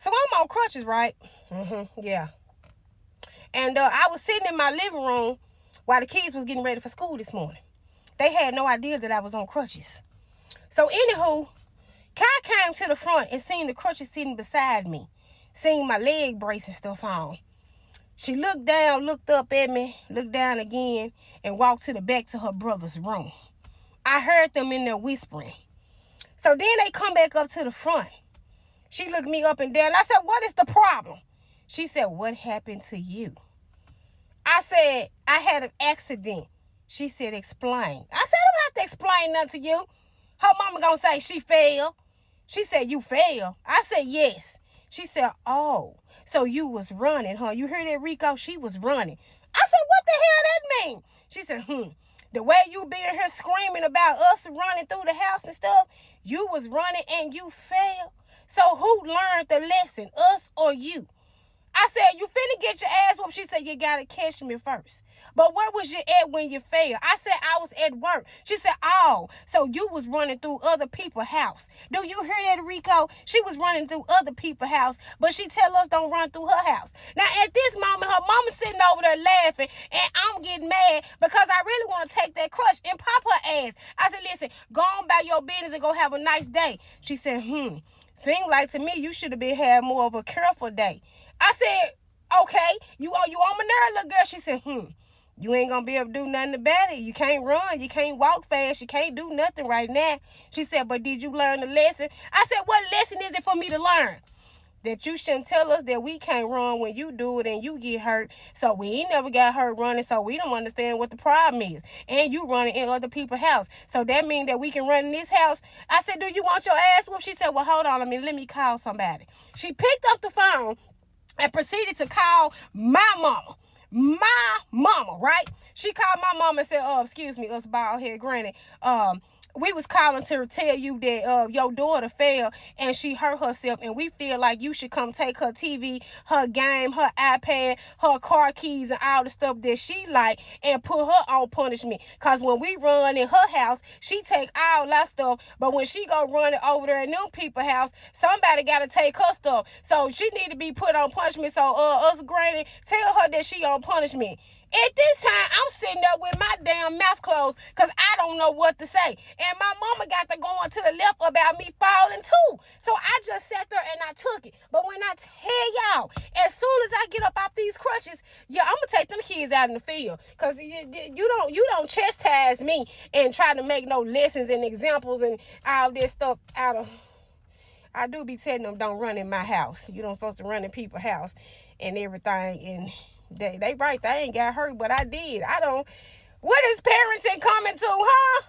So I'm on crutches, right? Yeah. And I was sitting in my living room while the kids was getting ready for school this morning. They had no idea that I was on crutches. So anywho, Kai came to the front and seen the crutches sitting beside me, seen my leg brace and stuff on. She looked down, looked up at me, looked down again, and walked to the back to her brother's room. I heard them in there whispering. So then they come back up to the front. She looked me up and down. I said, what is the problem? She said, what happened to you? I said, I had an accident. She said, explain. I said, I don't have to explain nothing to you. Her mama gonna say she fell. She said, you fell? I said, yes. She said, oh, so you was running, huh? You heard that, Rico? She was running. I said, what the hell that mean? She said, the way you being here screaming about us running through the house and stuff, you was running and you fell. So who learned the lesson, us or you? I said, you finna get your ass whooped. She said, you gotta catch me first. But where was you at when you fell? I said, I was at work. She said, oh, so you was running through other people's house. Do you hear that, Rico? She was running through other people's house, but she tell us don't run through her house. Now, at this moment, her mama's sitting over there laughing, and I'm getting mad because I really want to take that crutch and pop her ass. I said, listen, go on about your business and go have a nice day. She said, seemed like to me you should have been had more of a careful day. I said, okay, you on my nerve, little girl. She said, you ain't gonna be able to do nothing about it. You can't run, you can't walk fast, you can't do nothing right now. She said, but did you learn the lesson? I said, what lesson is it for me to learn? That you shouldn't tell us that we can't run when you do it and you get hurt. So we ain't never got hurt running, so we don't understand what the problem is. And you running in other people's house. So that means that we can run in this house. I said, do you want your ass whooped? She said, well, hold on, let me call somebody. She picked up the phone and proceeded to call my mama. My mama, right? She called my mama and said, excuse me, us bald head granny. We was calling to tell you that your daughter fell and she hurt herself, and we feel like you should come take her TV, her game, her iPad, her car keys, and all the stuff that she like and put her on punishment. Because when we run in her house, she take all that stuff, but when she go run it over there in them people's house, somebody got to take her stuff. So she need to be put on punishment. So us granny, tell her that she on punishment. At this time, I'm sitting there with my damn mouth closed because I don't know what to say. And my mama got to going to the left about me falling too. So I just sat there and I took it. But when I tell y'all, as soon as I get up off these crutches, yeah, I'm going to take them kids out in the field. Because you don't chastise me and try to make no lessons and examples and all this stuff out of... I do be telling them don't run in my house. You don't supposed to run in people's house and everything. And... They right, they ain't got hurt, but I did. What is parenting coming to, huh?